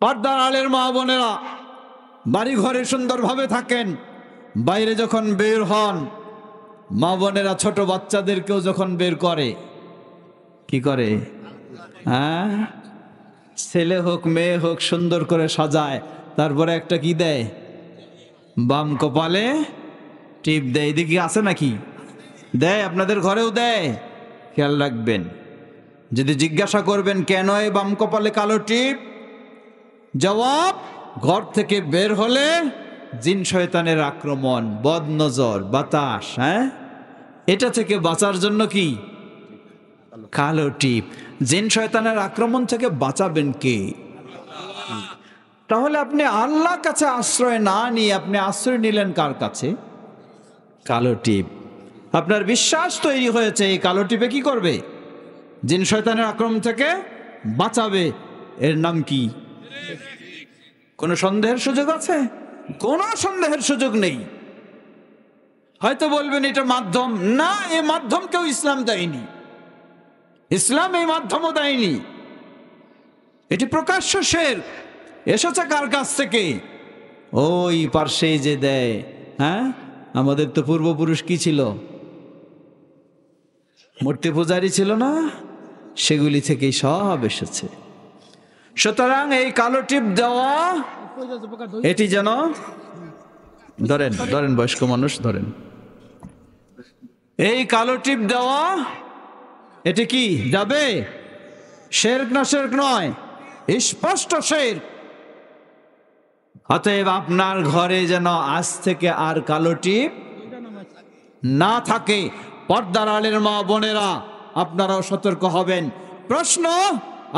পর্দার আড়ালের মা বোনেরা বাড়ি ঘরে সুন্দরভাবে থাকেন, বাইরে যখন বের হন মা বোনেরা ছোট বাচ্চাদেরকেও যখন বের করে কি করে? হ্যাঁ, ছেলে হোক মেয়ে হোক সুন্দর করে সাজায়, তারপরে একটা কি দেয়? বাম কপালে টিপ দেয়। এদিকে আছে নাকি? দেয়, আপনাদের ঘরেও দেয়। খেয়াল রাখবেন, যদি জিজ্ঞাসা করবেন কেন এই বাম কপালে কালো টিপ, জবাব ঘর থেকে বের হলে জিন শয়তানের আক্রমণ, বদনজর, বাতাস, হ্যাঁ, এটা থেকে বাঁচার জন্য কি কালো টিপ। জিন শয়তানের আক্রমণ থেকে বাঁচাবেন কে? তাহলে আপনি আল্লাহর কাছে আশ্রয় না নিয়ে আপনি আশ্রয় নিলেন কার কাছে? কালো টিপ। আপনার বিশ্বাস তৈরি হয়েছে এই কালো টিপে কি করবে? জিন শয়তানের আক্রমণ থেকে বাঁচাবে। এর নাম কি? কোনো সন্দেহের সুযোগ আছে? কোনো সন্দেহের সুযোগ নেই। হয়তো বলবেন এটা মাধ্যম, না, এই মাধ্যম কেউ ইসলাম দেয়নি, ইসলাম এই মাধ্যমও দেয়নি। এটি প্রকাশ্য শিরক। এসেছে কার কাছ থেকে? ওই পার্শ্বে যে দেয়। হ্যাঁ, আমাদের তো পূর্বপুরুষ কি ছিল? মূর্তি পূজারী ছিল না? সেগুলি থেকেই সব এসেছে। সুতরাং এই কালো টিপ দেওয়া, এটি যেন ধরেন ধরেন বয়স্ক মানুষ ধরেন, এই কালো টিপ দেওয়া এটি কি যাবে? শিরক না শিরক নয়? স্পষ্ট শিরক। অতএব আপনার ঘরে যেন আজ থেকে আর কালো টিপ না থাকে। পর্দার আড়ালের মা বোনেরা আপনারাও সতর্ক হবেন। প্রশ্ন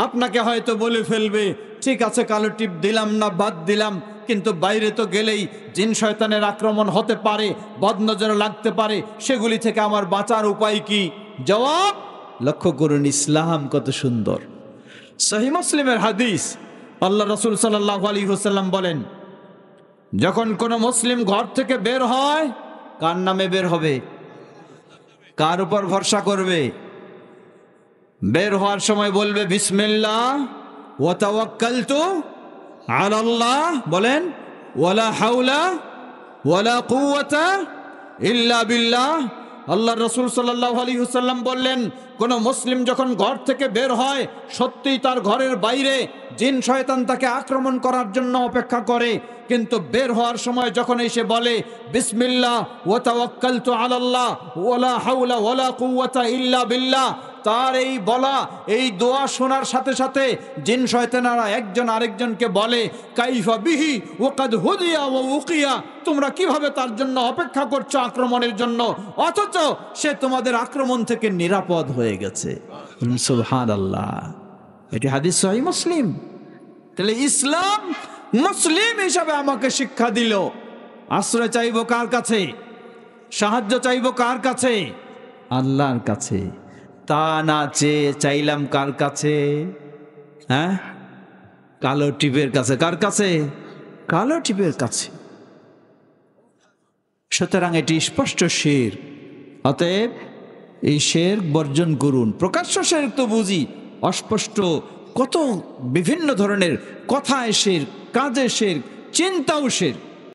আপনাকে হয়তো বলে ফেলবে, ঠিক আছে কালো টিপ দিলাম না বাদ দিলাম, কিন্তু বাইরে তো গেলেই জিন শয়তানের আক্রমণ হতে পারে, বদনজর লাগতে পারে, সেগুলি থেকে আমার বাঁচার উপায় কি? জবাব লক্ষ্য করুন, ইসলাম কত সুন্দর। সহিহ মুসলিমের হাদিস, আল্লাহ রাসূল সাল্লাল্লাহু আলাইহি ওয়াসাল্লাম বলেন, যখন কোন মুসলিম ঘর থেকে বের হয়, কার নামে বের হবে? কার উপর ভরসা করবে? বের হওয়ার সময় বলবে বিসমিল্লাহ ওয়া তাওয়াক্কালতু আলাল্লাহ, বলেন ওয়ালা হাওলা ওয়ালা কুওয়াতা ইল্লা বিল্লাহ। আল্লাহ রাসূল সাল্লাল্লাহু আলাইহি ওয়াসাল্লাম বললেন, কোন মুসলিম যখন ঘর থেকে বের হয়, সত্যিই তার ঘরের বাইরে জিন শয়তান তাকে আক্রমণ করার জন্য অপেক্ষা করে, কিন্তু বের হওয়ার সময় যখন এসে বলে বিসমিল্লাহ ওয়া তাওয়াক্কালতু আলাল্লাহ ওয়ালা হাওলা ওয়ালা কুওয়াতা ইল্লা বিল্লাহ, তার এই বলা, এই দোয়া শোনার সাথে সাথে জিন শয়তানেরা একজন আরেকজনকে বলে কাইফা বিহি ওয়াকাদ হুদিয়া ওয়া উকিয়া, তোমরা কিভাবে তার জন্য অপেক্ষা করছো আক্রমণের জন্য, অথচ সে তোমাদের আক্রমণ থেকে নিরাপদ হয়ে গেছে। সুবহানাল্লাহ। এটি হাদিস সহিহ মুসলিম। তাহলে ইসলাম মুসলিম হিসাবে আমাকে শিক্ষা দিল, আশ্রয় চাইবো কার কাছে? সাহায্য চাইবো কার কাছে? আল্লাহর কাছে। তা না চেয়ে চাইলাম কার কাছে? হ্যাঁ, কালো টিপের কাছে। কার কাছে? কালো টিপের কাছে। সুতরাং এটি স্পষ্ট শিরক। অতএব এই শিরক বর্জন করুন। প্রকাশ্য শিরক তো বুঝি, অস্পষ্ট কত বিভিন্ন ধরনের কথায় শিরক, কাজে শিরক, চিন্তাও শিরক।